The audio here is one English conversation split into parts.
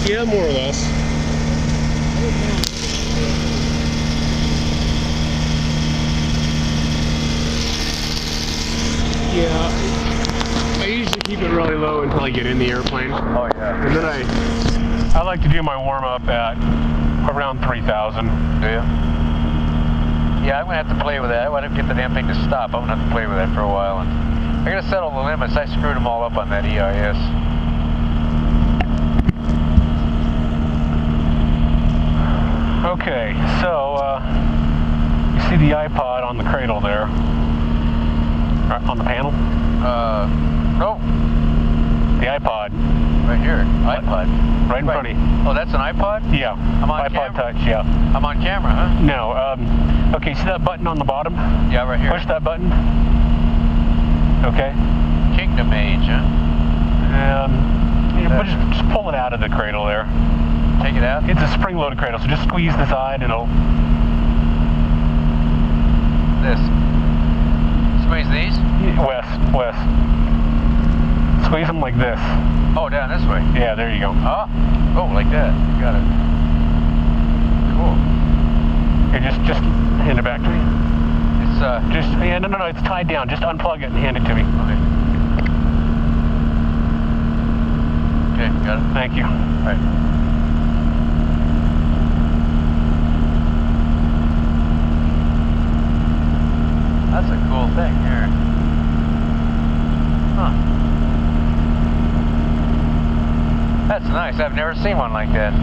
Yeah, more or less. Yeah, I usually keep it really low until I get in the airplane. Oh yeah. And then I like to do my warm up at around 3,000. Do you? Yeah, I'm gonna have to play with that. I want to get the damn thing to stop. I'm gonna have to play with that for a while. And I gotta settle the limits. I screwed them all up on that EIS. Okay, so you see the iPod on the cradle there, on the panel? No. The iPod. Right here, iPod. Right in front of you. Oh, that's an iPod? Yeah. I'm on iPod camera? Touch, yeah. I'm on camera, huh? No, okay, see that button on the bottom? Yeah, right here. Push that button. Okay. Kingdom Age, huh? Just pull it out of the cradle there. Take it out? It's a spring-loaded cradle, so just squeeze the side and it'll... This. Squeeze these? West. Squeeze them like this. Oh, down this way. Yeah, there you go. Oh, like that. Got it. Cool. Here, just hand it back to me. It's No, it's tied down. Just unplug it and hand it to me. Okay, got it. Thank you. All right. That's a cool thing here. Huh. That's nice. I've never seen one like that.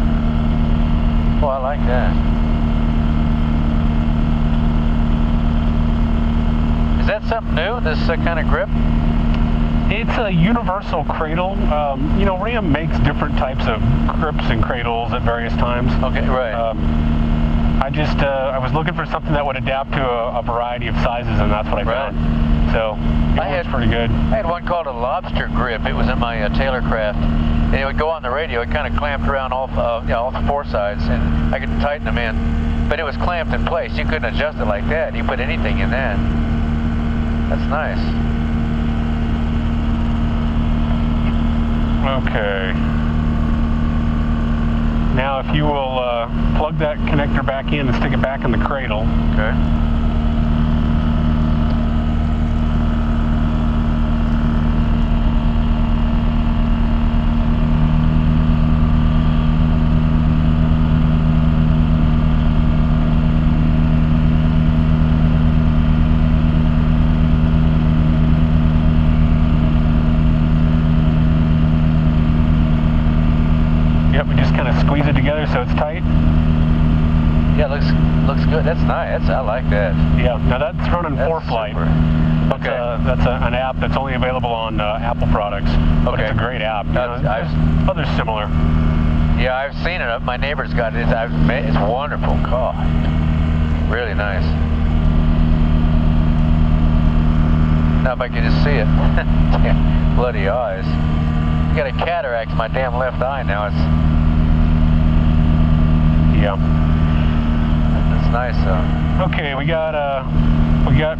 Oh, I like that. Is that something new, this kind of grip? It's a universal cradle. RAM makes different types of grips and cradles at various times. Okay, right. I was looking for something that would adapt to a variety of sizes, and that's what I found. So it works pretty good. I had one called a lobster grip. It was in my Taylorcraft, and it would go on the radio. It kind of clamped around all four sides, and I could tighten them in. But it was clamped in place. You couldn't adjust it like that. You put anything in that. That's nice. Okay. Now if you will plug that connector back in and stick it back in the cradle. Okay. Yep, we just kind of squeeze it together so it's tight. Yeah, looks good. That's nice. I like that. Yeah, now that's running ForeFlight. Okay. That's an app that's only available on Apple products. But it's a great app. Others similar. Yeah, I've seen it. My neighbor's got it. It's wonderful. God, really nice. Now if I can just see it. Bloody eyes. I got a cataract in my damn left eye now. Yeah. It's nice though. Okay, we got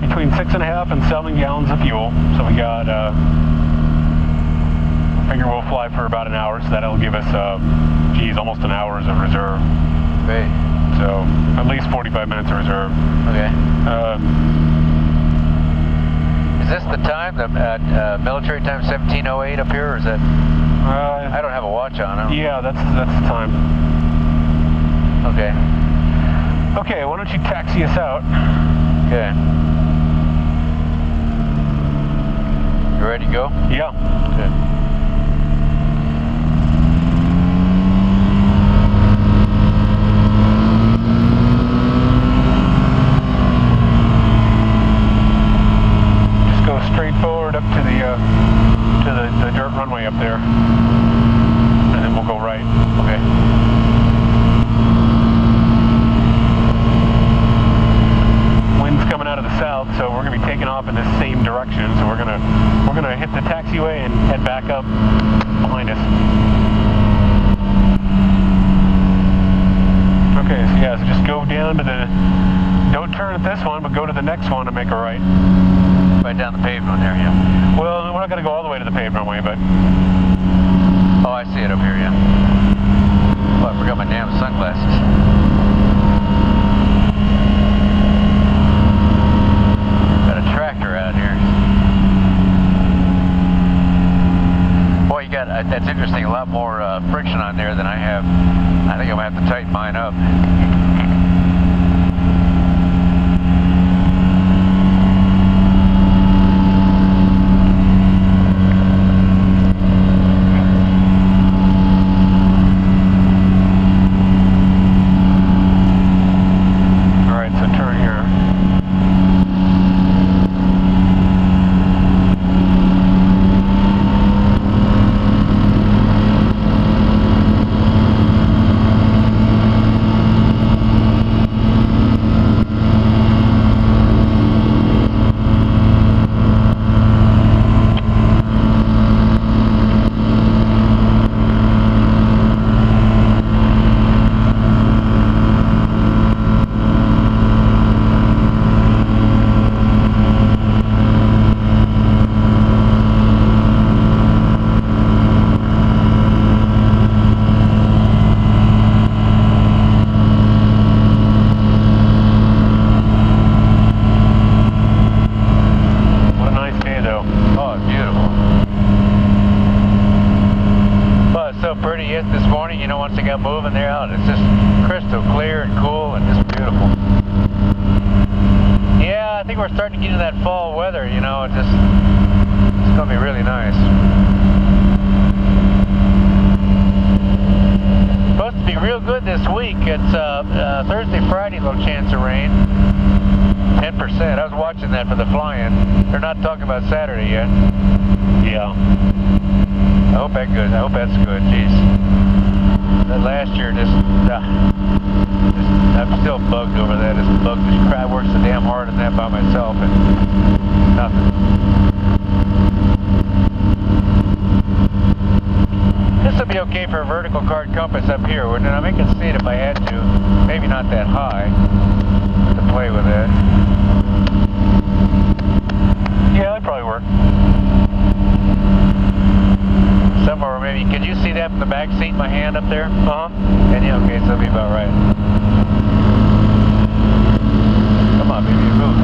between 6.5 and 7 gallons of fuel. So we got figure we'll fly for about an hour, so that'll give us almost an hour's of reserve. Great. So at least 45 minutes of reserve. Okay. Is this the time, the military time, 17:08 up here, or is that? I don't have a watch on. Yeah, that's the time. Okay. Okay, why don't you taxi us out? Okay. You ready to go? Yeah. Okay. Straight forward up to the dirt runway up there, and then we'll go right. Okay. Wind's coming out of the south, so we're gonna be taking off in this same direction. So we're gonna hit the taxiway and head back up behind us. Okay, so yeah, so just go down to don't turn at this one, but go to the next one and make a right. Right down the pavement there, yeah. Well, we're not going to go all the way to the paved runway, but... Oh, I see it up here, yeah. interesting. A lot more friction on there than I have. I think I'm going to have to tighten mine up. This morning, you know, once I got moving there out, it's just crystal clear and cool and just beautiful. Yeah, I think we're starting to get into that fall weather, you know, it's going to be really nice. Supposed to be real good this week. It's Thursday, Friday, little chance of rain. 10%. I was watching that for the fly-in. They're not talking about Saturday yet. Yeah. I hope that's good. I hope that's good. Jeez. That last year, I'm still bugged over that. This bug, I worked so damn hard on that by myself, and nothing. This would be okay for a vertical card compass up here, wouldn't it? I mean, I could see it if I had to. Maybe not that high to play with it. Yeah, that'd probably work. Somewhere maybe, could you see that from the back seat, my hand up there? Uh-huh. And yeah, okay, so that'll be about right. Come on, baby, move.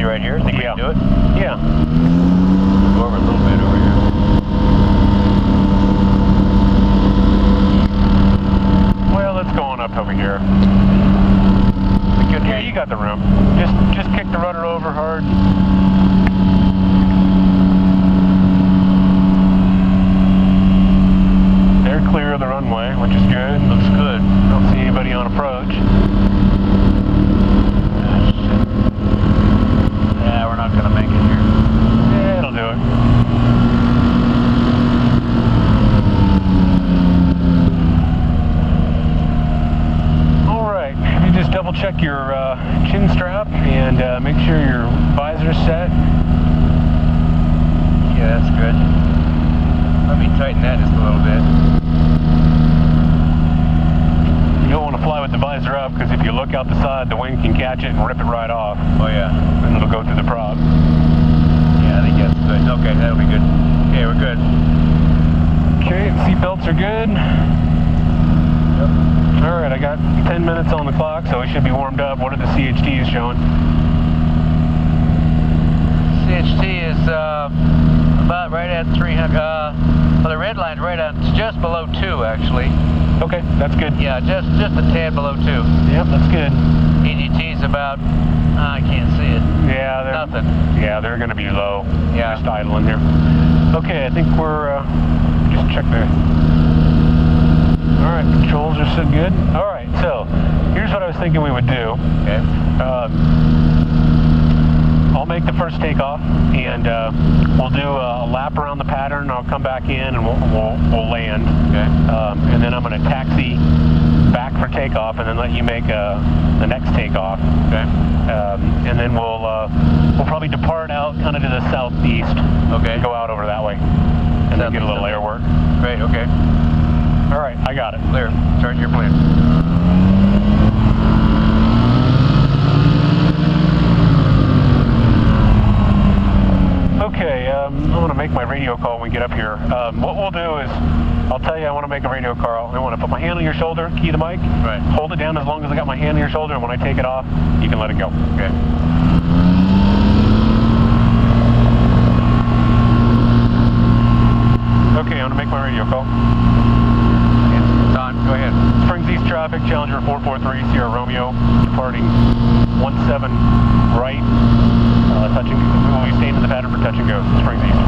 Right here? Think we can do it? Yeah. Go over a little bit over here. Well, let's go on up over here. Yeah, you got the room. Just kick the rudder over hard. They're clear of the runway, which is good. Looks good. Don't see anybody on approach. Yeah, we're not going to make it here. Yeah, it'll do it. Alright, you just double check your chin strap and make sure your visor's set. Yeah, that's good. Let me tighten that just a little bit. You don't want to fly with the visor up, because if you look out the side, the wing can catch it and rip it right off. Oh yeah. And it'll go through the prop. Yeah, I think that's good. Okay, that'll be good. Okay, we're good. Okay, seatbelts are good. Yep. Alright, I got 10 minutes on the clock, so we should be warmed up. What are the CHTs showing? CHT is about right at 300. Well, the red line's right on, it's just below 2 actually. Okay, that's good. Yeah, just a tad below 2. Yep, that's good. EGT's about, I can't see it. Yeah, nothing. Yeah, they're going to be low. Yeah. Just idling here. Okay, I think we're, just check there. Alright, controls are so good. Alright, so, here's what I was thinking we would do. Okay. I'll make the first takeoff, and we'll do a lap around the pattern. I'll come back in, and we'll land. Okay. And then I'm going to taxi back for takeoff, and then let you make the next takeoff. Okay. And then we'll probably depart out kind of to the southeast. Okay. And go out over that way, and then get a little air work. Great. Okay. All right, I got it. Clear. Start your plane. Okay, I'm going to make my radio call when we get up here. What we'll do is, I'll tell you I want to make a radio call. I want to put my hand on your shoulder, key the mic, Right. hold it down as long as I got my hand on your shoulder, and when I take it off, you can let it go. Okay. Okay, I'm going to make my radio call. It's on. Go ahead. Springs East traffic, Challenger 443, Sierra Romeo, departing 17 right, touch and go. We'll be staying in the pattern for touch and go, Springs East.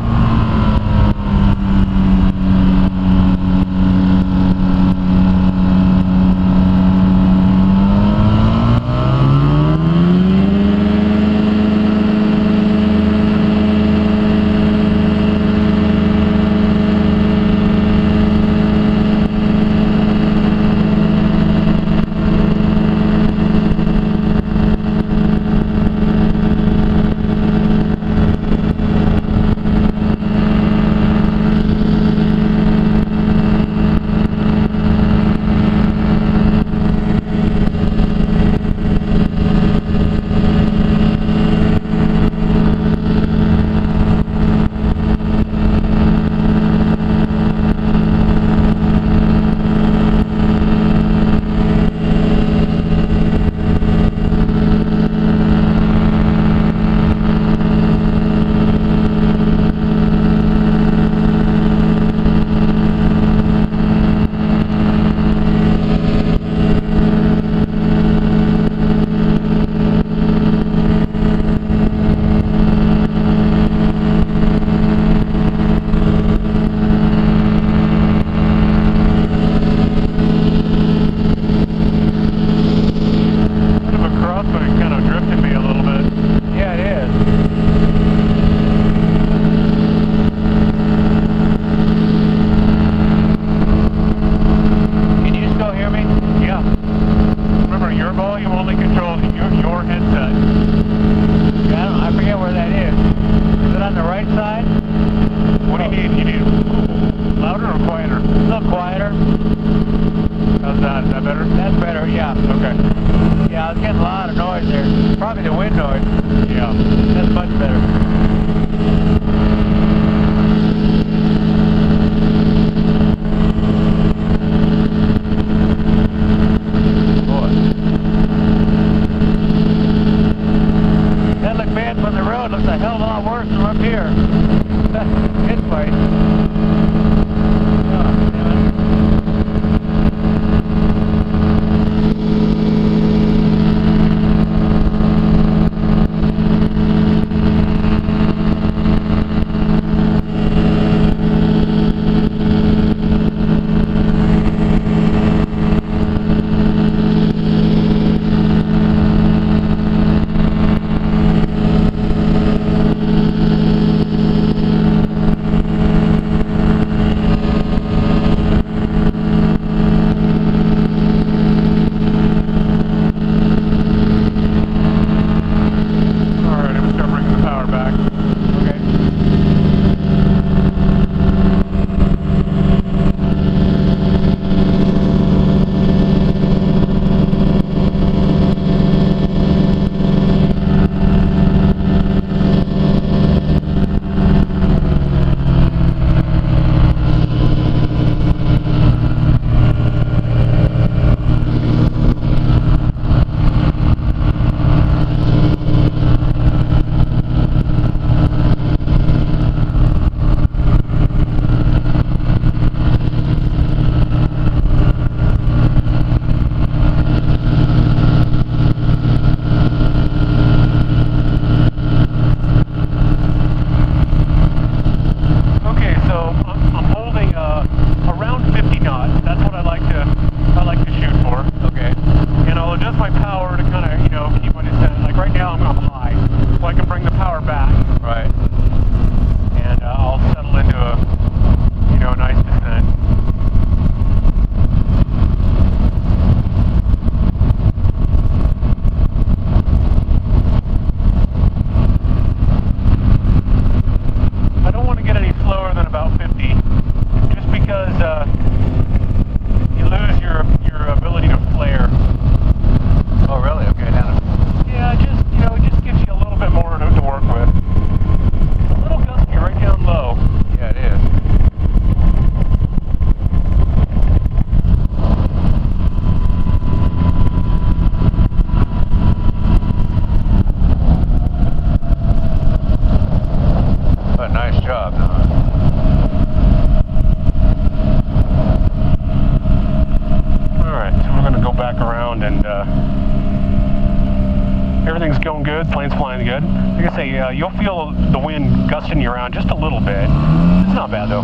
everything's going good, plane's flying good. Like I say, you'll feel the wind gusting you around just a little bit. It's not bad though.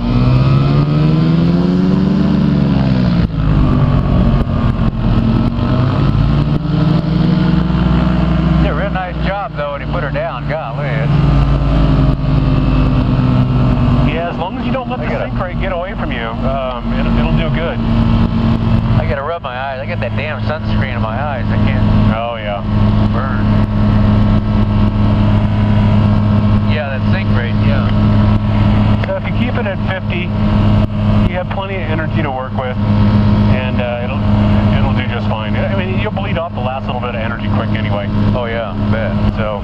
Did a real nice job though when he put her down. Golly, yeah, as long as you don't let the sink rate get away from you, it'll do good. I gotta rub my eyes. I got that damn sunscreen in my eyes. I can't. Oh yeah. Burn. Yeah, that sink rate. Yeah. So if you keep it at 50, you have plenty of energy to work with, and it'll do just fine. I mean, you'll bleed off the last little bit of energy quick anyway. Oh yeah, bet. So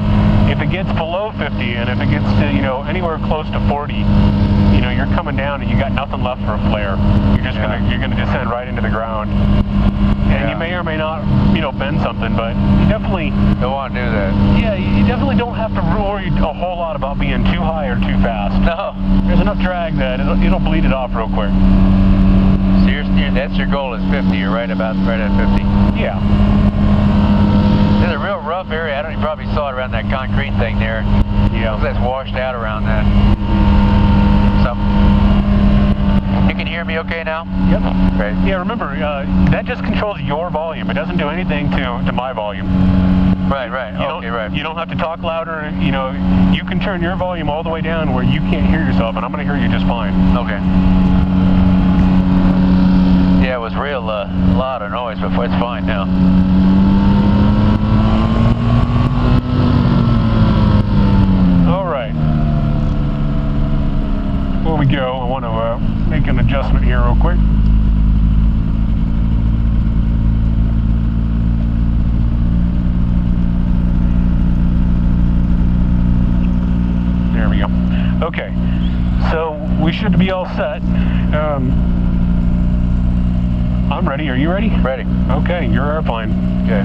if it gets below 50, and if it gets to anywhere close to 40, you're coming down and you got nothing left for a flare. You're gonna descend right into the ground, and you may or may not bend something, but you definitely don't want to do that. Yeah, you definitely don't have to worry a whole lot about being too high or too fast. No, there's enough drag that it'll bleed it off real quick. So that's your goal is 50. You're right at 50. Yeah. There's a real rough area. You probably saw it around that concrete thing there. Yeah. Looks like it's washed out around that. So, you can hear me okay now? Yep. Great. Yeah, remember, that just controls your volume. It doesn't do anything to my volume. Right. Right. You don't have to talk louder. You can turn your volume all the way down where you can't hear yourself, and I'm going to hear you just fine. Okay. Yeah, it was real loud of noise before. It's fine now. Before we go, I want to make an adjustment here real quick. There we go. Okay, so we should be all set. I'm ready. Are you ready? Ready. Okay, your airplane. Okay.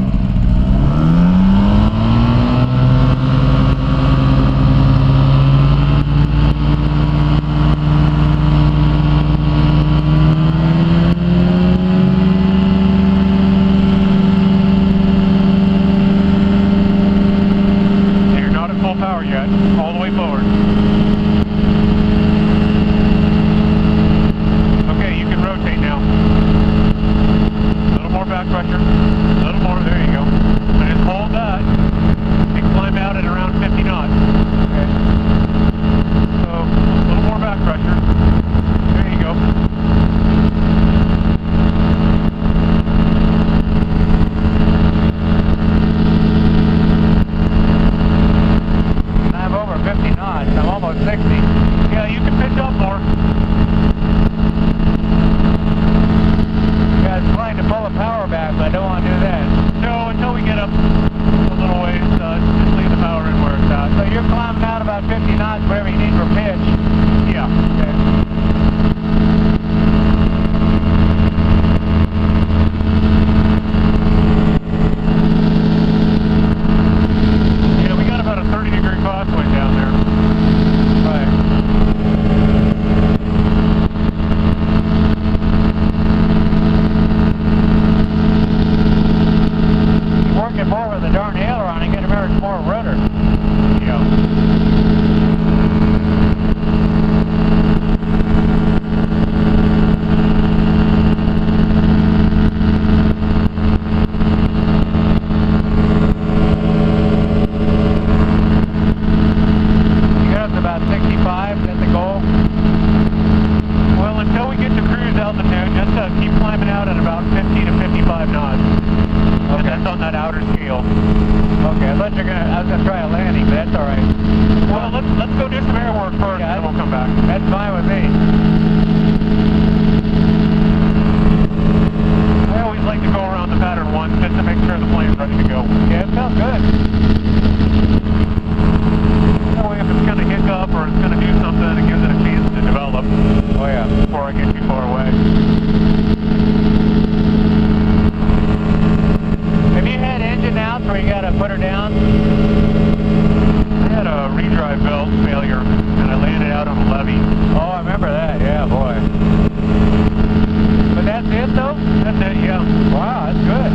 That's it though? That's it, yeah. Wow, that's good.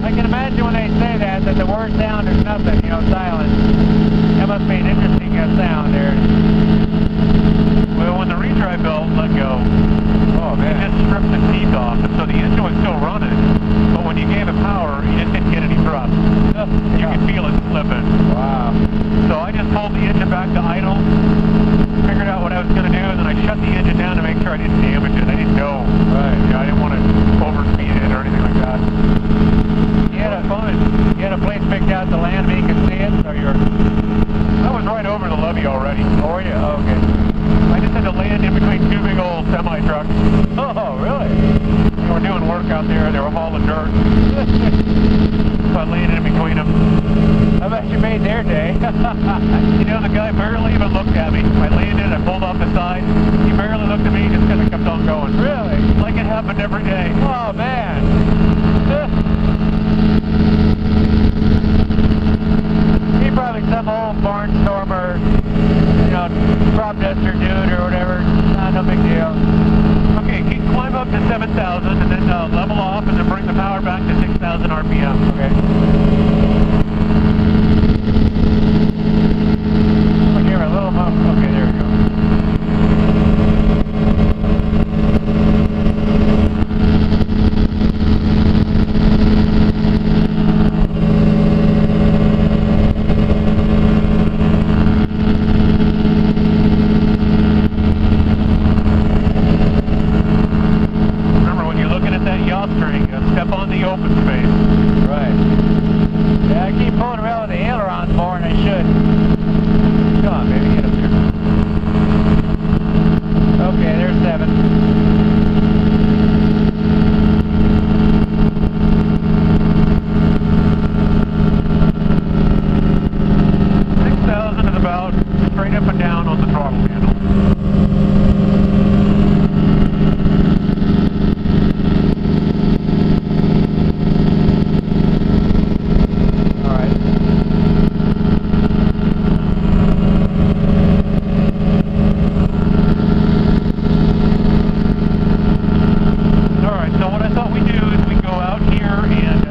I can imagine when they say that the word sound is nothing, you know, silence. That must be an interesting sound there. Well, when the retry belt let go, Oh, it man. just stripped the teeth off, and so the engine was still running, but when you gave it power, you just didn't get any thrust. You could feel it slipping. Wow. So I just pulled the engine back to idle, figured out what I was going to do, and then I shut the engine down to make sure I didn't damage it. I didn't know. Right. You know, I didn't want to overspeed it or anything like that. You had a place picked out to land where you could see it, or you're... I was right over the levee already. Oh, were you? Oh, okay. I just had to land in between two big old semi-trucks. Oh, really? They were doing work out there. They were hauling dirt. So I landed in between them. I bet you made their day. You know, the guy barely even looked at me. I landed, I pulled off the side. He barely looked at me, just kind of kept on going. Really? Like it happened every day. Oh, man. He probably some old barnstormer, you know, crop duster dude or whatever. No big deal. Okay, climb up to 7,000 and then level off and then bring the power back to 6,000 RPM. Okay. Okay, a little more. Okay, there we go. Remember, when you're looking at that yaw string, step on the open space. Right. Yeah, I keep pulling around with the ailerons more than I should. Come on, baby, get up there. Okay, there's 7. Is about straight up and down on the throttle handle. All right. All right, so what I thought we'd do is we go out here and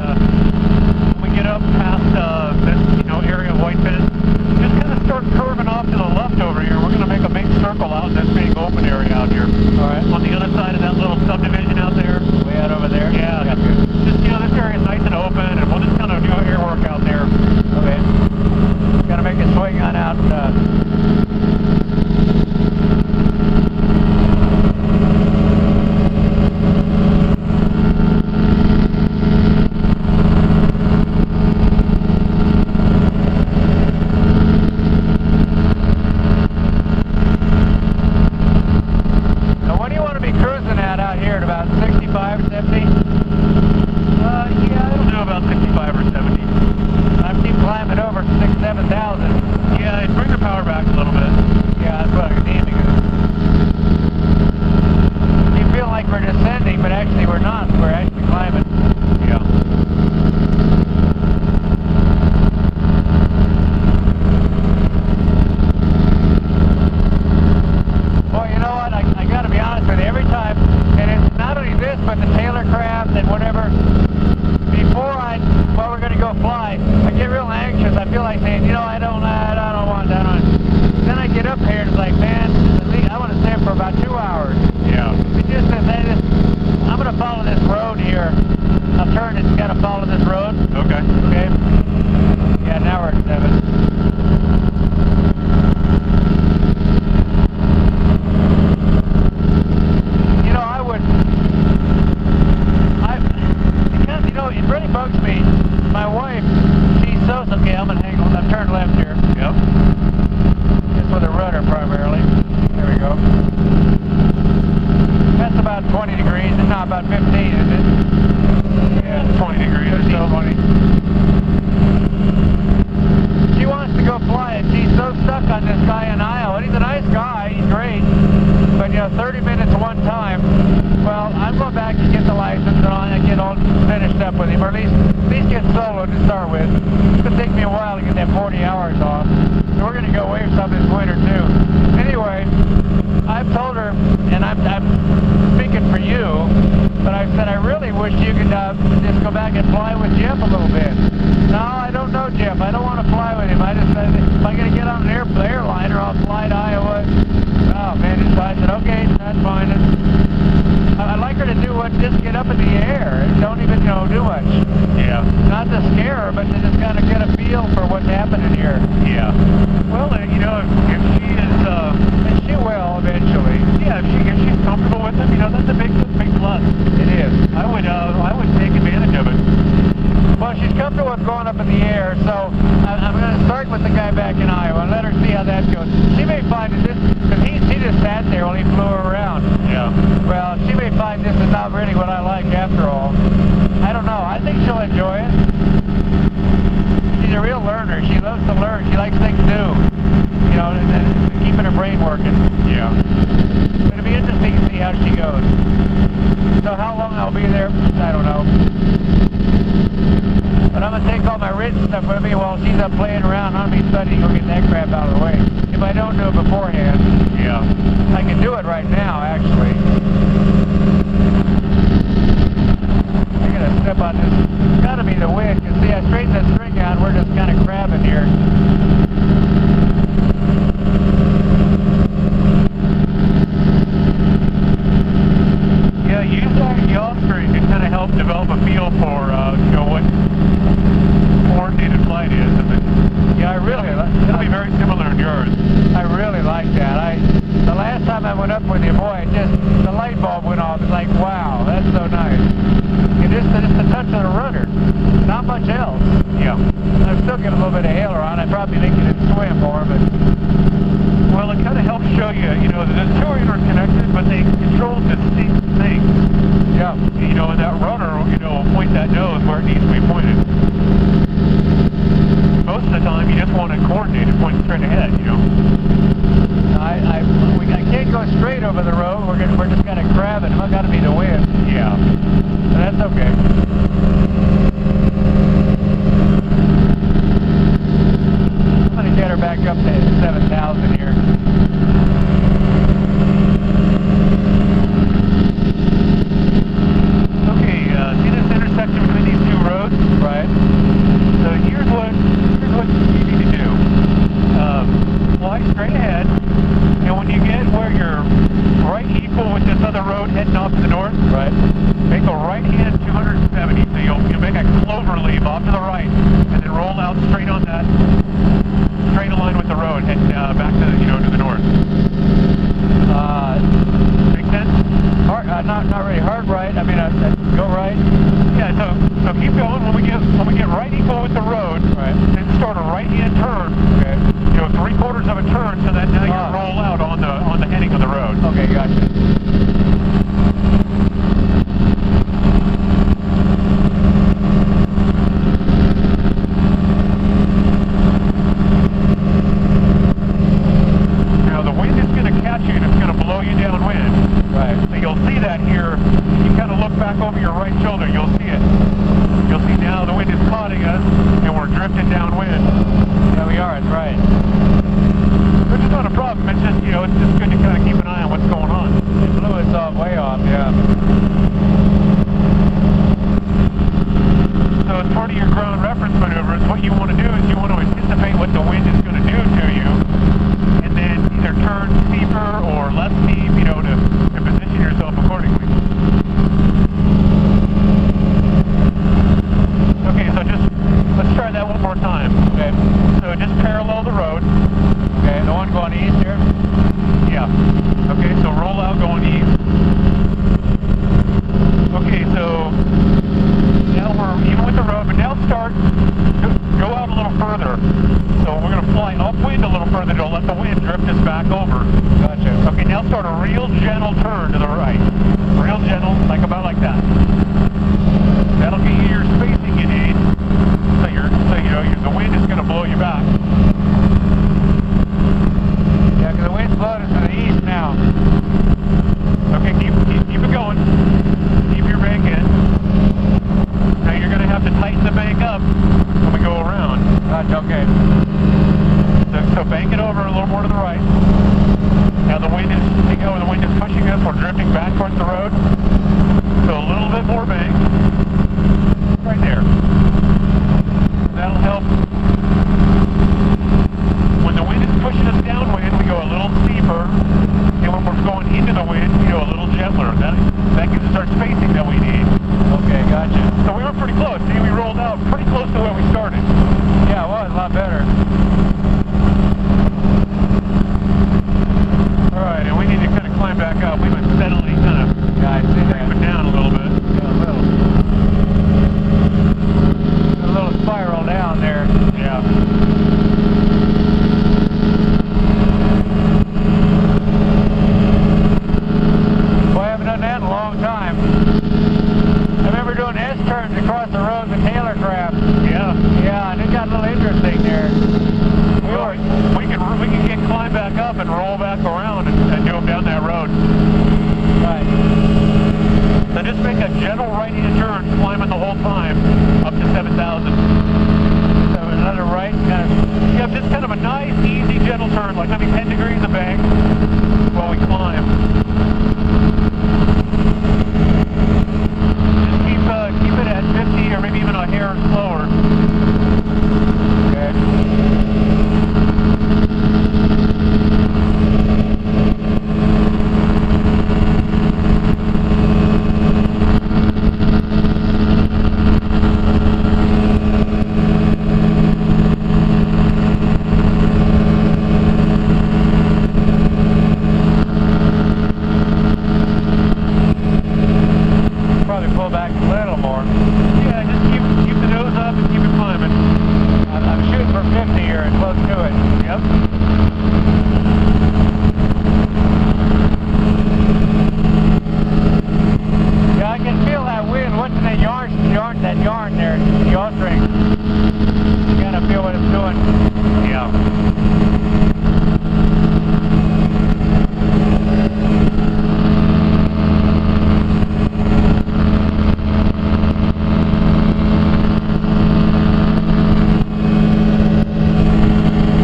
we get up past this, you know, area of White Fence. Just kind of start curving off to the left over here. We're going to make a big circle out in this big open area out here. All right. On the other side of that little subdivision out there. Way out over there? Yeah. Just, you know, this area is nice and open, and we'll just kind of do air work out there. Okay. Gotta make a swing on out. Now, what do you want to be cruising at out here at about 65, 70? Yeah, it'll do about 65 or 70. I keep climbing over 6,000, 7,000. Yeah, bring the power back a little bit. Yeah, that's what I'm aiming at. You feel like we're descending, but actually we're not. We're actually climbing. Yeah. Well, you know what? I got to be honest with you. Every time, and it's not only this, but the Taylor craft and whatever. While we're going to go fly, I get real anxious. I feel like saying, you know, I don't want that. Then I get up here and it's like, man, I want to stay up for about 2 hours. Yeah. It just says, I'm going to follow this road here. I'll turn it. Got to follow this road. Okay. Okay. Yeah, now we're at 7. You know, it really bugs me. My wife, she's so okay. I'm gonna hang on. I'm turned left here. Yep. Just with a rudder primarily. There we go. That's about 20 degrees. It's not about 15, is it? Yeah, 20 degrees or so. 20. She wants to go fly it. She's so stuck on this guy in Iowa. And he's a nice guy. He's great. But, you know, 30 minutes one time. Well, I'm going back to get the license and I get all finished up with him, or at least get solo to start with. It's going to take me a while to get that 40 hours off. So we're going to go away some this winter too. Anyway, I've told her, and I'm speaking for you, But I said, I really wish you could just go back and fly with Jeff a little bit. No, I don't know Jeff. I don't want to fly with him. I just said, if I got to get on an airliner, I'll fly to Iowa. Oh, man. So I said, okay, that's fine. I'd like her to do what, just get up in the air and don't even, do much. Yeah. Not to scare her, but to just kind of get a feel for what's happening here. Yeah. Well, if she is, and she will eventually. yeah, if she's comfortable with them, that's a big plus. It is. I would take advantage of it. Well, she's comfortable with going up in the air, so I'm going to start with the guy back in Iowa and let her see how that goes. She may find that because she just sat there while he flew her around. Yeah. Well, she may find this is not really what I like after all. I don't know. I think she'll enjoy it. She's a real learner. She loves to learn. She likes things new. And keeping her brain working. Yeah. It'll be interesting to see how she goes. So how long I'll be there, I don't know. But I'm going to take all my written stuff with me while she's up playing around. I'm going to be studying, go get that crap out of the way. If I don't do it beforehand, Yeah. I can do it right now, actually. I got to step on this. It's got to be the wind. You see, I straightened the string out. We're just kind of crabbing here. Yeah, using the off-screen can kind of help develop a feel for, what coordinated flight is. Yeah, I really It'll be very similar in yours. I really like that. The last time I went up with you, boy, the light bulb went off. It's like, wow, that's so nice. And just the touch of the rudder. Not much else. Yeah. I still get a little bit of aileron. I probably think it would swim more, but... Well, it kind of helps show you, that the two are interconnected, but they control distinct things. Yeah. And that rudder, will point that nose where it needs to be pointed. Most of the time, you just want to coordinate it, point straight ahead, I can't go straight over the road. We're just kind of crabbing. It's got to be the wind. Yeah. But that's okay. I'm going to get her back up to 7,000 here. Okay, see this intersection between these two roads? Right. So here's what you need to do. Fly straight ahead, and when you get where you're right equal with this other road heading off to the north, Right. make a right hand 270, so you'll make a clover leaf off to the right, and then roll out straight on that, straight line with the road, heading back to to the north. Make sense? Hard, not really hard right. I mean, go right. Yeah. So keep going. When we get right equal with the road, Right. then start a right hand turn. Okay. 3/4 of a turn, so that now you roll out on the heading of the road. Okay, gotcha. Now the wind is going to catch you and it's going to blow you downwind. Right. So you'll see that here. You kind of look back over your right shoulder, you'll see it. You'll see now the wind is caughting us and we're drifting downwind. Yeah, we are. That's right. Which is not a problem. It's just, it's just good to kind of keep an eye on what's going on. It blew us off, way off, yeah. So as part of your ground reference maneuvers, what you want to do is you want to anticipate what the wind is going to do to you, and then either turn steeper or less steep, to position yourself accordingly. Okay, so let's try that one more time. Okay. So just parallel the road. Okay, the one going east here? Yeah. Okay, so roll out going east. Okay, so now we're even with the road, but now go out a little further. So we're going to fly upwind a little further to let the wind drift us back over. Gotcha. Okay, now start a real gentle turn to the right. Real gentle, about like that. That'll get you your spacing you need. So the wind is going to blow you back. Yeah, because the wind's blowing us to the east now. Okay, keep it going. Keep your bank in. Now you're going to have to tighten the bank up when we go around. Gotcha, okay. So bank it over a little more to the right. Now the wind is pushing us. We're drifting back towards the road. So a little whole time up to 7,000. So another right, kind of. Yeah, just kind of a nice, easy, gentle turn, like maybe 10 degrees of bank while we climb. Just keep it at 50 or maybe even a hair slower. Okay. Probably pull back a little more. Yeah, just keep the nose up and keep it climbing. I'm shooting for 50 here and close to it. Yep. Yeah, I can feel that wind. What's in that yarn there, the yaw string. You gotta feel what it's doing. Yeah.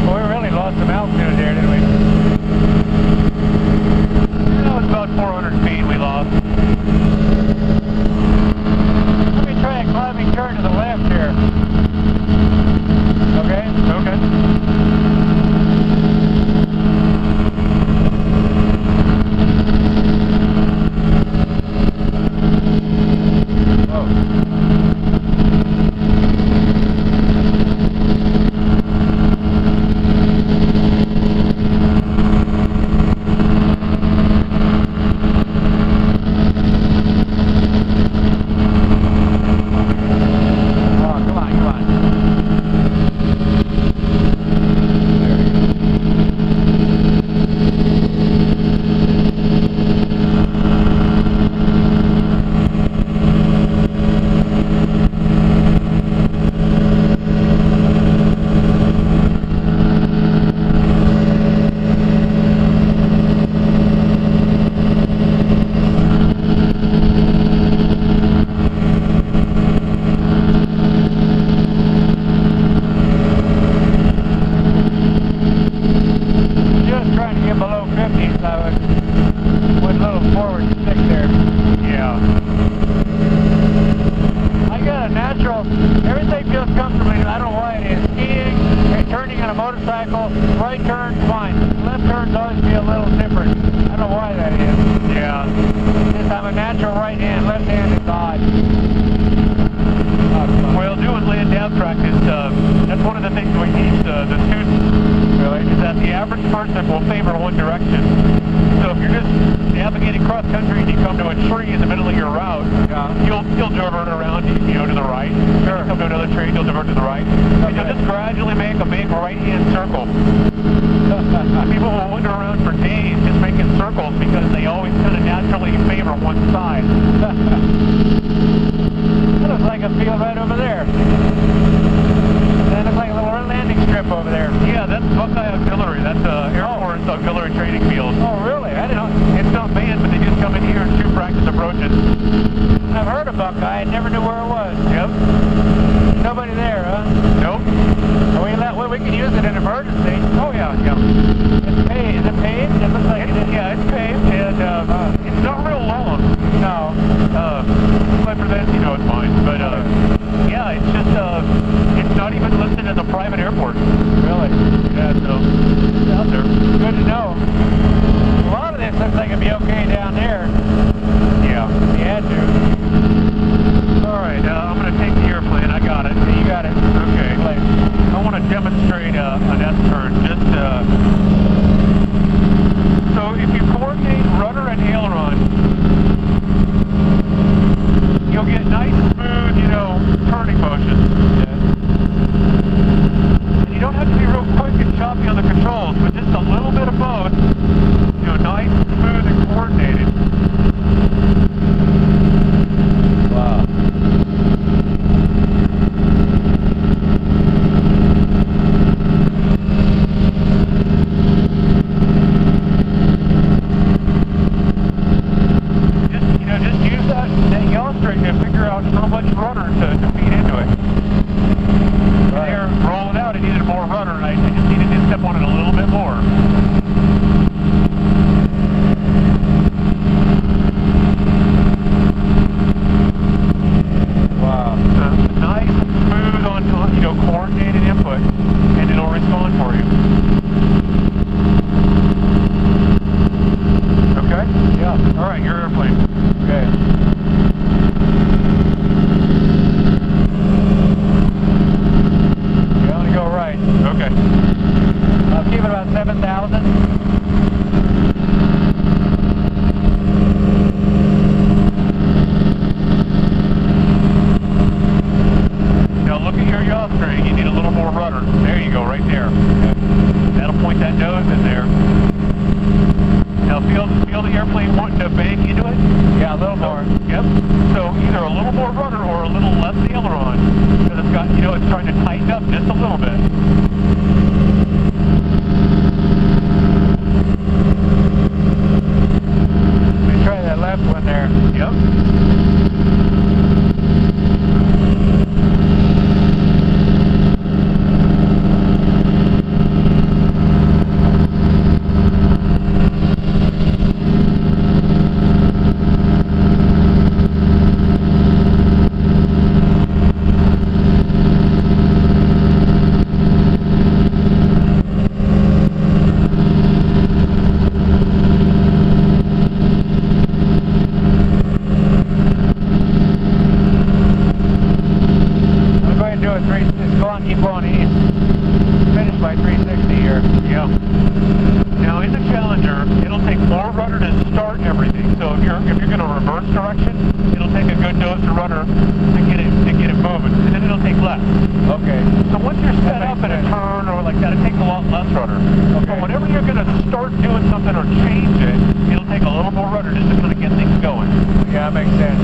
Well, we really lost some altitude there, didn't we? That was about 400 feet we lost. Let me try a climbing turn to the left here. Okay? Okay. Oh, come on, come on. Just trying to get below 50, so I went a little forward stick there. Yeah. I got a natural, everything feels comfortable. I don't know why it is. Skiing, turning on a motorcycle, right turn's fine. Left turns always feel a little different. I don't know why that is. Yeah. Since I'm a natural right hand, left hand is odd. Well, doing land down practice, that's one of the things we teach the students, really, is that the average person will favor one direction. So if you're just navigating cross country and you come to a tree in the middle of your route, you'll divert around, you know, to the right. Sure. Come to another tree, you'll divert to the right. And you'll just gradually make a big right-hand circle. People will wander around for days just making circles because they always kind of naturally favor one side. That looks like a field right over there. That looks like a little landing strip over there. Yeah, that's Buckeye Auxiliary. That's Air Force Auxiliary Training Field. Oh, really? I didn't know. It's not manned, but they just come in here and shoot practice approaches. I've heard of Buckeye. I never knew where it was. Yep. Nobody there, huh? Nope. Well, we can use it in emergency. Oh, yeah, yeah. It's paved. Is it paved? It looks like it is. Yeah, it's paved, and it's not real long. No. But for that, you know, it's fine. But, yeah, it's just, it's not even listed as a private airport. Really? Yeah, so, it's out there. Good to know. A lot of this looks like it'd be okay down there. Yeah. If you had to. All right, I'm going to take the airplane. I got it. You got it. Okay. Play. I want to demonstrate an S-turn. Just, so if you coordinate rudder and aileron, you'll get nice, smooth, you know, turning motion. And you don't have to be real quick and choppy on the controls, but just a little bit of both, you know, nice, smooth, and coordinated. Wow. coordinated input, and it'll respond for you. Okay? Yeah. All right, your airplane. Okay. You only go right. Okay. I'll keep it about 7,000. Now look at your yaw string. You need a little more rudder. There you go, right there. That'll point that nose in there. Now feel the airplane wanting to bank into it? Yeah, a little more. Yep. So either a little more rudder or a little less aileron. Because it's got, it's trying to tighten up just a little bit. Let me try that left one there. Yep. Keep going east. Finish by 360 here. Yeah. Now in the Challenger, it'll take more rudder to start everything. So if you're going to reverse direction, it'll take a good dose of rudder to get it moving, and then it'll take less. Okay. So once you're set up in a turn or like that, it takes a lot less rudder. Okay. But whenever you're going to start doing something or change it, it'll take a little more rudder just to kind of get things going. Yeah, that makes sense.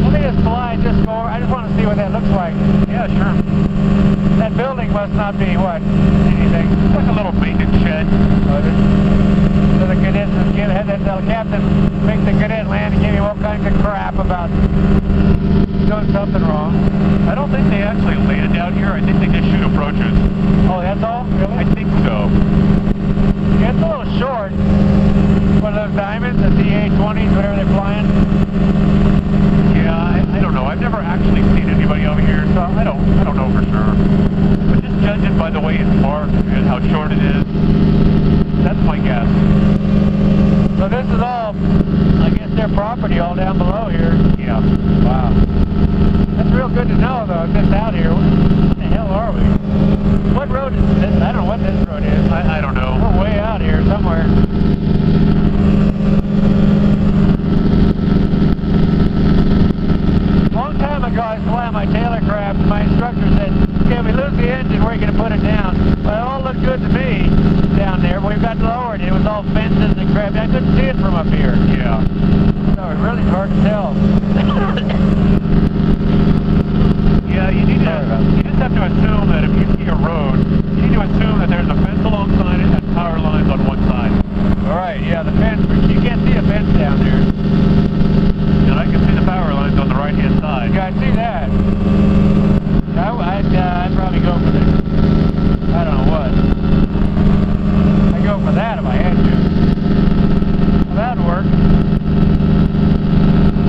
Let me just fly just more. I just want to see what that looks like. Yeah, sure. That building must not be what? Anything? It's like a little maintenance shed. So the cadets had that captain make the cadet land and give him all kinds of crap about doing something wrong. I don't think they actually laid it down here. I think they just shoot approaches. Oh, that's all? Really? I think so. Yeah, it's a little short. One of those diamonds, the DA-20s, whatever they're flying. Yeah, I don't know. I've never actually seen anybody over here, so I don't know for sure. But just judging by the way it's marked and how short it is, that's my guess. So this is all, I guess, their property all down below here. Yeah. Wow. That's real good to know, though, this out here. What the hell are we? What road is this? I don't know what this road is. I don't know. We're way out here somewhere. Long time ago, I was flying my Taylor craft, and my instructor said, okay, if we lose the engine, where are you going to put it down? Well, it all looked good to me down there, but we got lowered. It was all fences and crap. I couldn't see it from up here. Yeah. So it really hard to tell. Yeah, you just have to assume that if you see a road, you need to assume that there's a fence alongside it and power lines on one side. All right, yeah, the fence, but you can't see a fence down there. And I can see the power lines on the right-hand side. Yeah, I see that. I'd probably go for this. I don't know what. I'd go for that if I had to. Well, that'd work.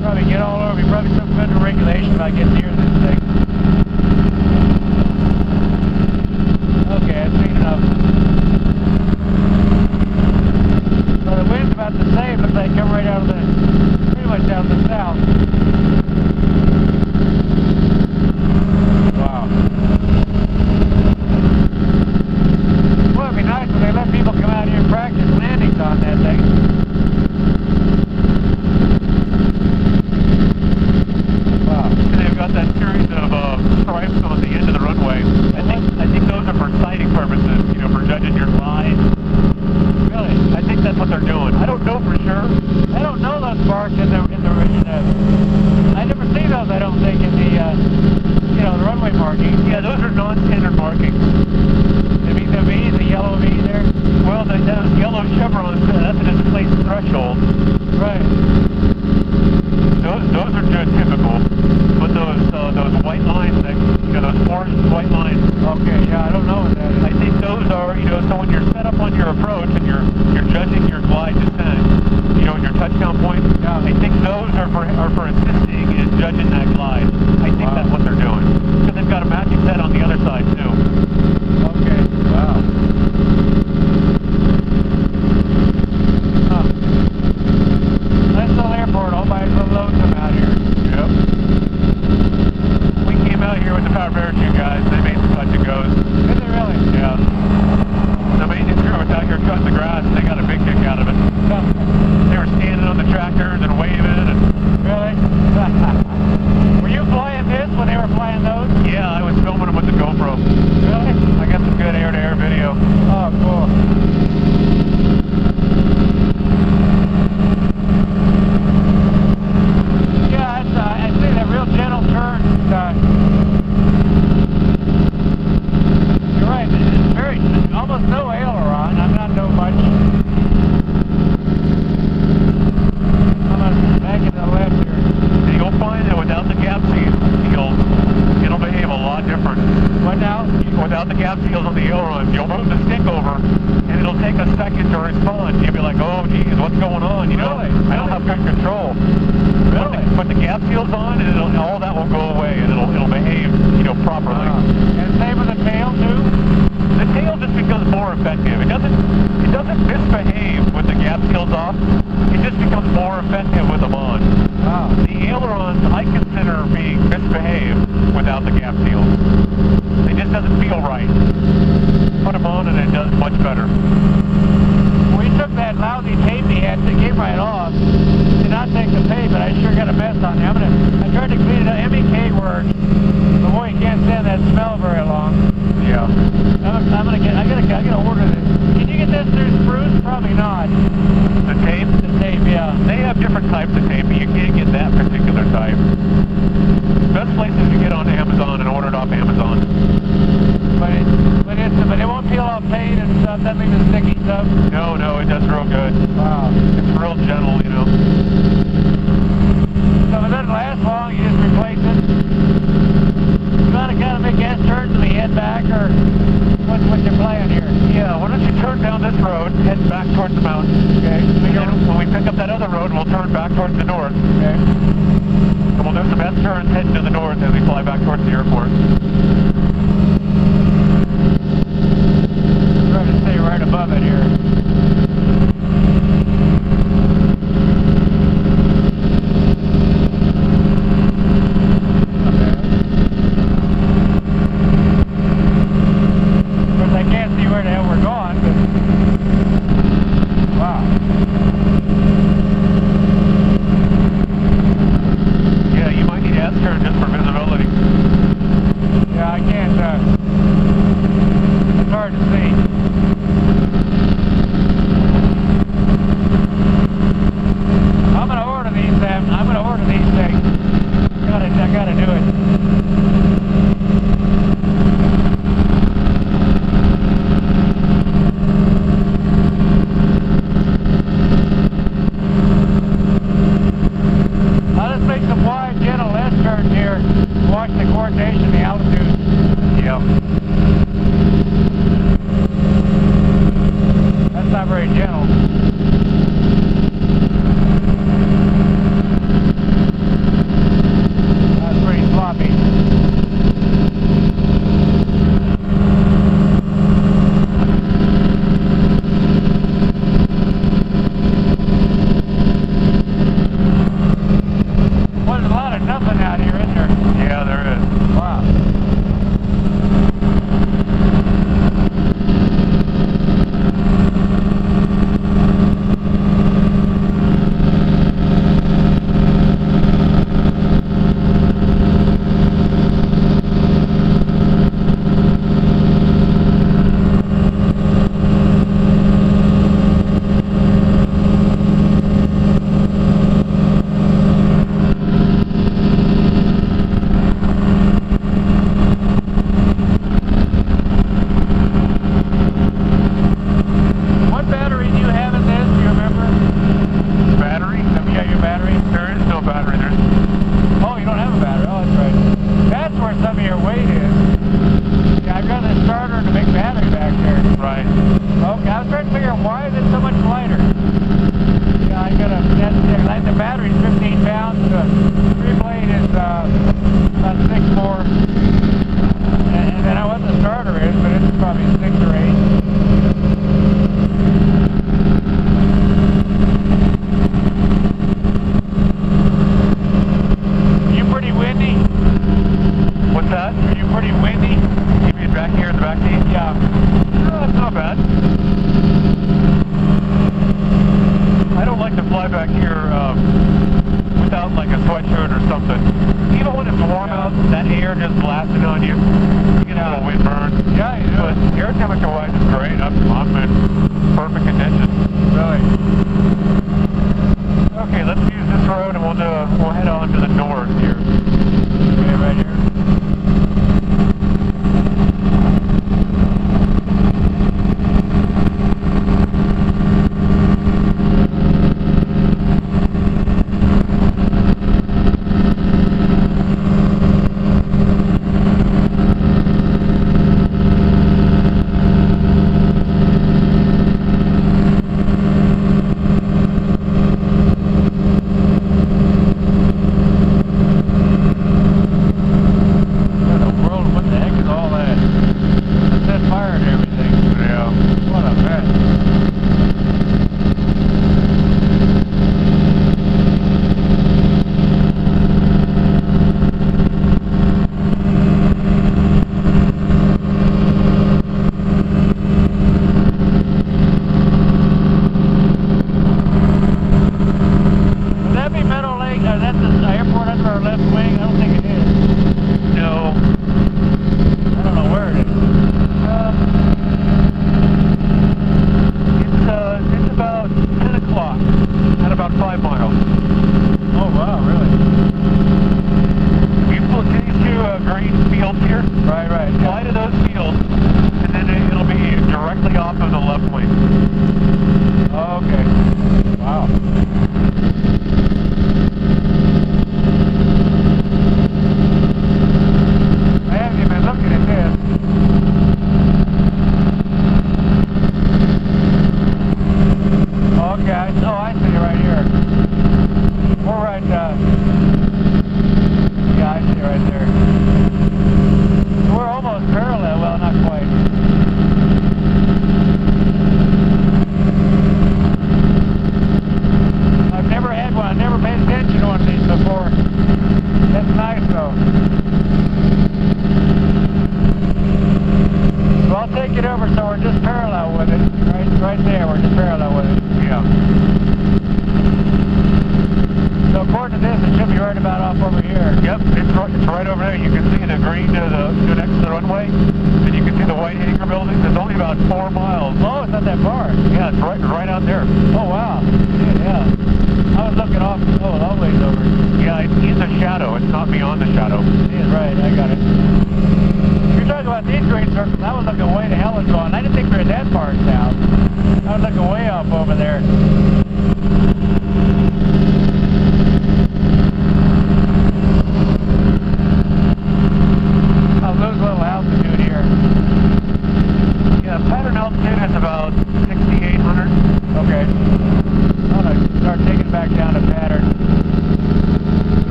Probably get all over me. Probably some federal regulation if I get near this thing. Okay, I've seen enough. So the wind's about the same. Looks like come right out of the, pretty much out of the south. Wow. Well, it'd be nice if they let people come out here and practice landings on that thing. Wow. And they've got that series of stripes on the end of the runway. I think those are for sighting purposes, for judging your glide. Really? I think that's what they're doing. I don't know for sure. I don't know those marks in the I never see those, I don't think, in the runway markings. Yeah, those are non-standard markings. The V, the yellow V there? Well, those yellow chevrons, that's a displaced threshold. Right. Those are just typical. But those white lines, those orange white lines. Okay, yeah, I don't know what that is. I think those are, so when you're set up on your approach and you're judging your glide descent, your touchdown point, yeah. I think those are for assisting in judging that glide. I think that's what they're doing. Because there are two guys. They made some touch and goes. Is it really? Yeah. The maintenance crew was out here cutting the grass, and they got a big kick out of it. They were standing on the tractors and waving. And Really? Were you flying this when they were flying those? yeah, I was filming them with the GoPro. Really? I got some good air-to-air video. Oh, cool. Yeah, it's, I see that real gentle turn. You're right. It's very, almost no aileron. I'm not no much. I'm gonna back to the left here. You'll find that without the gap seals, it'll behave a lot different. What now? Without the gap seals on the aileron, you'll move the stick over, and it'll take a second to respond. You'll be like, oh, geez, what's going on? You know, Really? I don't have good control. Really? Put the gap seals on, and all that will go away, and it'll behave, properly. And same with the tail too? The tail just becomes more effective. It doesn't misbehave with the gap seals off. It just becomes more effective with them on. Oh. The ailerons I consider being misbehaved without the gap seals. It just doesn't feel right. Put them on and it does much better. We took that lousy tape he had, it came right off. Did not take the tape, but I sure got a mess on there. I tried to clean it up. MEK works. But boy, you can't stand that smell very long. Yeah. I gotta order this. Can you get this through Spruce? Probably not. The tape? The tape, yeah. They have different types of tape, but you can't get that particular type. Best places to get on Amazon and order it off Amazon. But it won't peel off paint and stuff. That leaves the sticky stuff. No, it does real good. Wow. It's real gentle, So if it doesn't last long, you just replace it. You want to kind of make S turns and head back, or what's your plan here? Yeah, why don't you turn down this road, head back towards the mountain. Okay. And then when we pick up that other road, we'll turn back towards the north. Okay. And we'll do some S turns heading to the north as we fly back towards the airport. Try to stay right above it here. What's that? Are you pretty windy? You mean back here in the back seat? Yeah. No, that's not bad. I don't like to fly back here without like a sweatshirt or something. Even when it's warm out, that air just blasting on you. You get a little wind burn. Yeah, you do. But air temperature wise is great. I'm in perfect condition. Really? Okay, let's use this road and we'll head on to the north here. Okay, right here.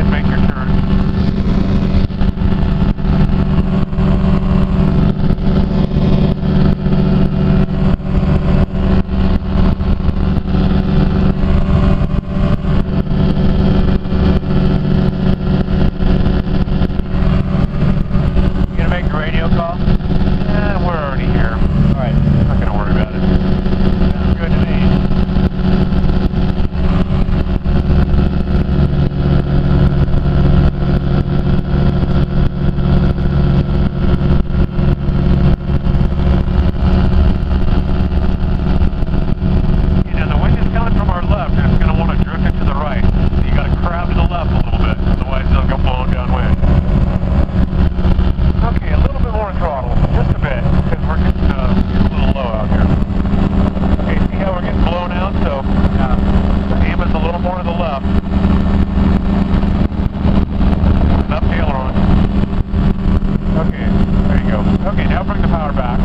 ahead and make your turn. You gonna make a radio call? We're already here. All right. I'm not gonna worry about it. Sounds good to me. You know, the wind is coming from our left, and it's gonna want to drift it to the right. So you gotta crab to the left a little bit, otherwise it'll go blowing downwind. Okay, a little bit more throttle, just a bit, because we're getting a little low out here. Okay, see how we're getting blown out? So aim is a little more to the left. Enough aileron. Okay, there you go. Okay, now bring the power back.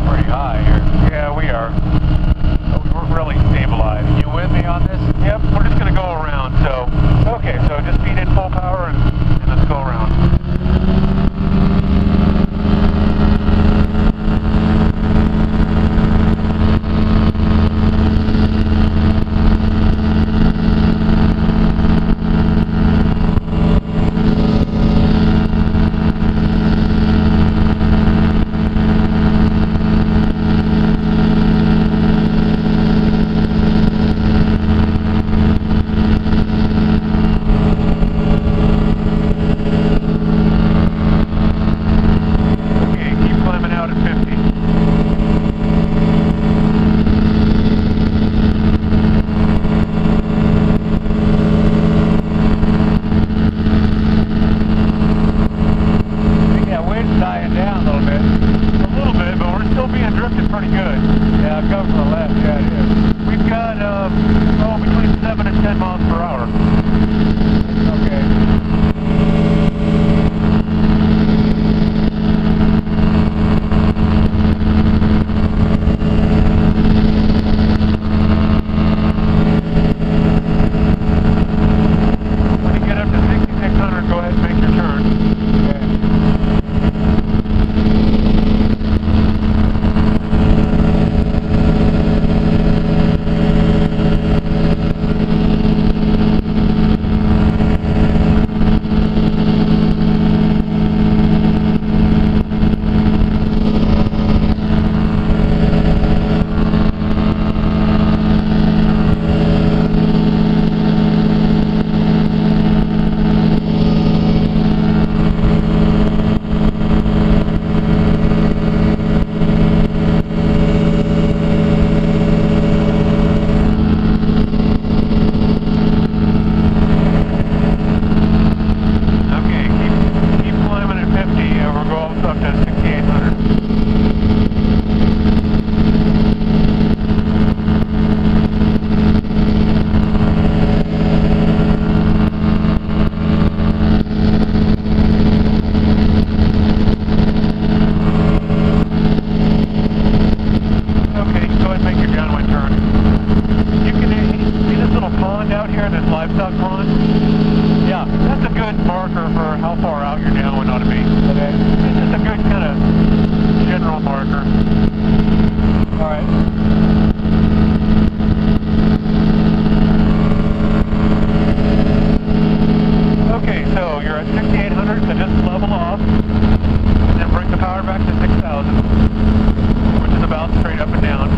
Pretty high here. Yeah, we are. But we weren't really stabilized. You with me on this? Yep, we're just going to go around, so, okay, so just feed in full power and let's go around. Between 7 and 10 miles per hour. Okay. When you get up to 6,600, go ahead and make your turn. livestock pond? Yeah, that's a good marker for how far out your downwind ought to be. Okay. It's just a good kind of general marker. All right. Okay, so you're at 6,800, so just level off, and then bring the power back to 6,000, which is about straight up and down.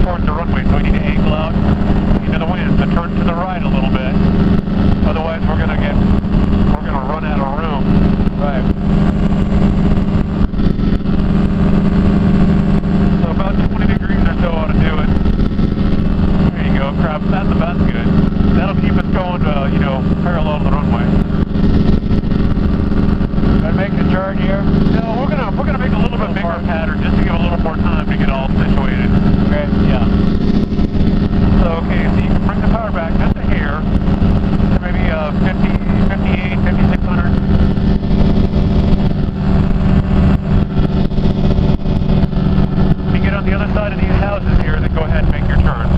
Towards the runway, so we need to angle out into the wind, so turn to the right a little bit. Otherwise, we're gonna run out of room. Right. So about 20 on the other side of these houses here, then go ahead and make your turn.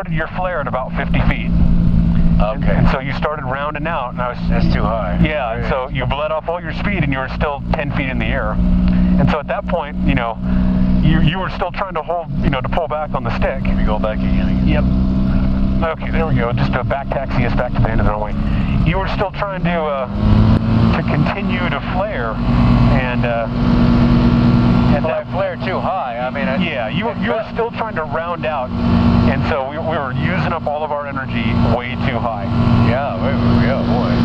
Your flare at about 50 feet. Okay. And so you started rounding out, and that's too high. Yeah, and so you bled off all your speed, and you were still 10 feet in the air. And so at that point, you know, you were still trying to hold, you know, to pull back on the stick. Can we go back again? Yep. Okay, there we go. Just to back taxi us back to the end of the runway. You were still trying to continue to flare, and well, I flared too high. I mean, you were still trying to round out, and so we were using up all of our energy way too high. Yeah, boy.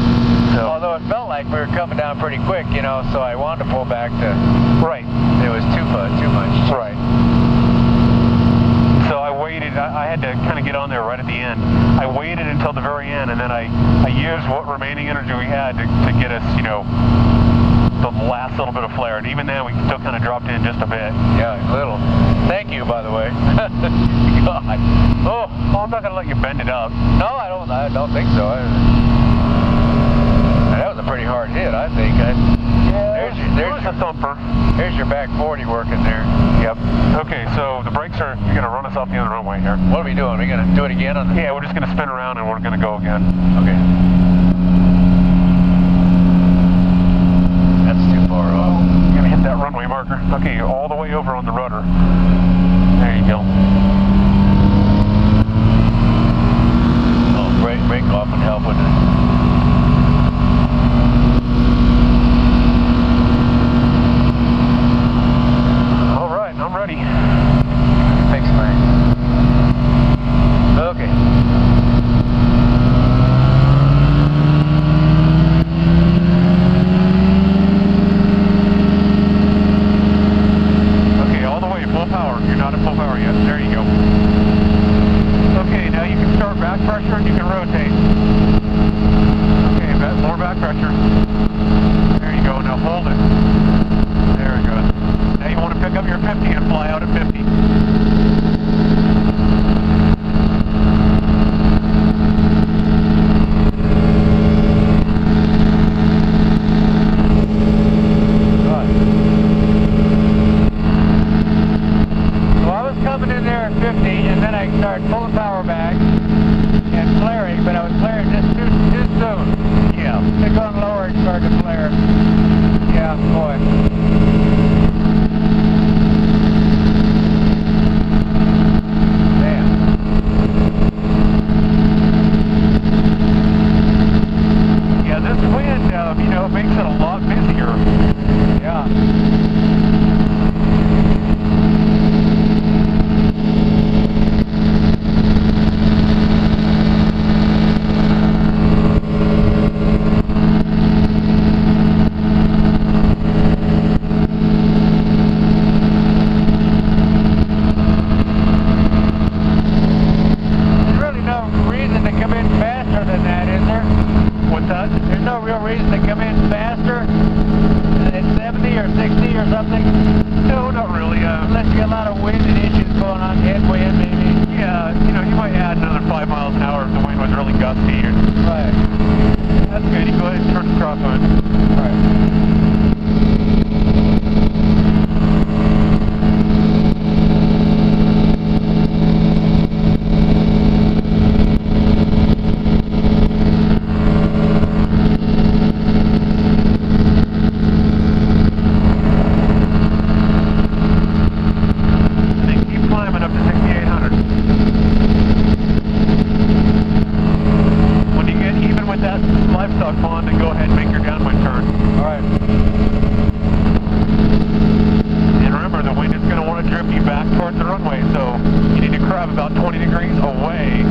So, although it felt like we were coming down pretty quick, you know, so I wanted to pull back to. Right. It was too much. Right. So I waited. I had to kind of get on there right at the end. I waited until the very end, and then I used what remaining energy we had to get us, you know, the last little bit of flare, and even then we still kind of dropped in just a bit. Yeah, a little. Thank you, by the way. God. Oh, I'm not gonna let you bend it up. No, I don't think so. That was a pretty hard hit, I think. There's a thumper. Here's your back 40 working there. Yep. Okay, so the brakes are gonna run us off the other runway here. What are we doing? Are we gonna do it again? Yeah, we're just gonna spin around and we're gonna go again. Okay. Far off. You're gonna hit that runway marker. Okay, you're all the way over on the rudder. There you go. Oh, brake off and help with it. All right, I'm ready. Thanks, man. Okay. boy. Man. Yeah, this wind, makes it a lot busier. Yeah. There's really no reason to come in faster than that, is there? What's that? There's no real reason to come in faster than 70 or 60 or something. No, not really. Unless you got a lot of wind and issues going on, headwind maybe. Yeah, you might add another 5 miles an hour if the wind was really gusty. Right. That's good. You go ahead and turn the cross on. Right. And then keep climbing up to 6,800. When you get even with that livestock pond, then go ahead and make your downwind turn. All right. And remember, the wind is going to want to drift you back towards the runway, so you need to crab about 20 degrees away.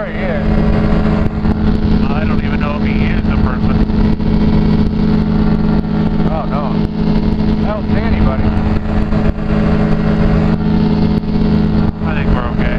he is. I don't even know if he is a person. Oh no. I don't see anybody. I think we're okay.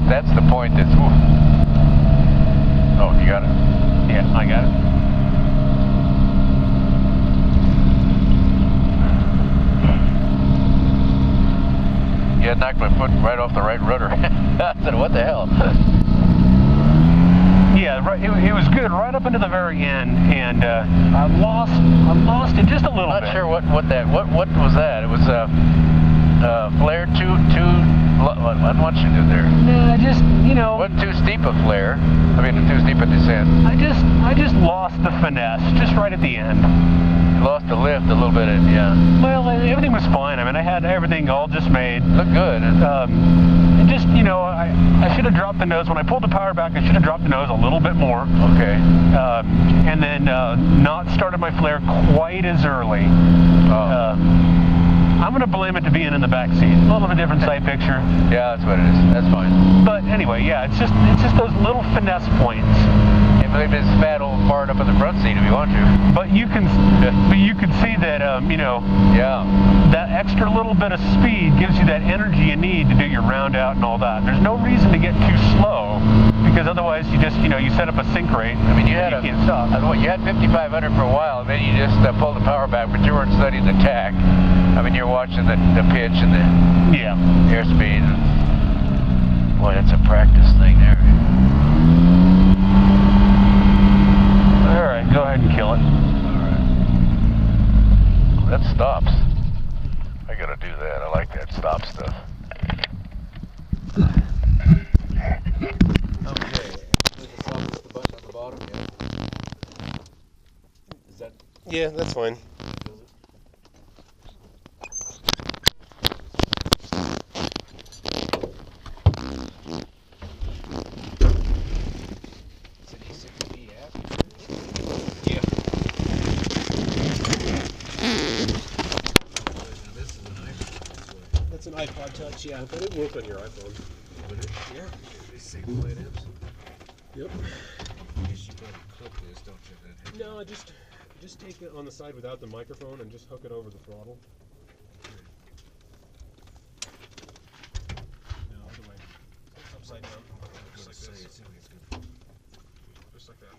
That's the point. That's. Oh, you got it. Yeah, I got it. Yeah, knocked my foot right off the right rudder. I said, "What the hell?" Yeah, right. It was good right up into the very end, and I lost it just a little bit. Not sure what was that? It was flare too. What you do there? Nah, just wasn't too steep a flare. I mean, too steep a descent. I just lost the finesse just right at the end. lost the lift a little bit. Yeah. Well, everything was fine. I mean, I had everything all just made. Looked good. And just, you know, I should have dropped the nose. When I pulled the power back, I should have dropped the nose a little bit more. Okay. And then not started my flare quite as early. I'm going to blame it to being in the back seat. A little bit different sight picture. Yeah, that's what it is. That's fine. But anyway, yeah, it's just those little finesse points. Yeah, but this fat old fart up in the front seat if you want to. But you can see that you know. Yeah. That extra little bit of speed gives you that energy you need to do your round out and all that. There's no reason to get too slow, because otherwise you just, you know, you set up a sink rate. I mean, you can't stop. You had 5,500 for a while, and then you just pulled the power back, but you weren't studying the tack. I mean, you're watching the pitch and the airspeed. Boy, that's a practice thing there. All right, go ahead and kill it. All right. That stops. I gotta do that. I like that stop stuff. Okay. There's the button at the bottom, yeah. Is that? Yeah, that's fine. Is it E6B app? Yeah. This is an iPhone. That's an iPod Touch, yeah, but it worked on your iPhone. Yeah. These single light apps. Yep. I guess you probably clip this, don't you? No, just take it on the side without the microphone and just hook it over the throttle. No, other way. Upside down. Just like this. Just like that.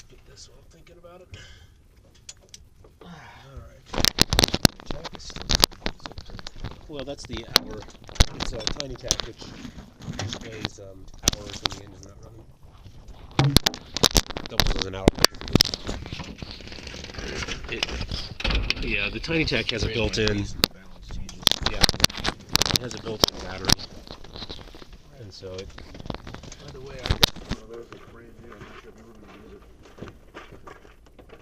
Get this while I'm thinking about it. Alright. Jack is still Well, that's the hour. It's a Tiny Tack, which displays hours when the engine's not running. Doubles as an hour. Yeah, the Tiny Tack has a built-in. Yeah, it has a built-in battery, and so it. By the way, I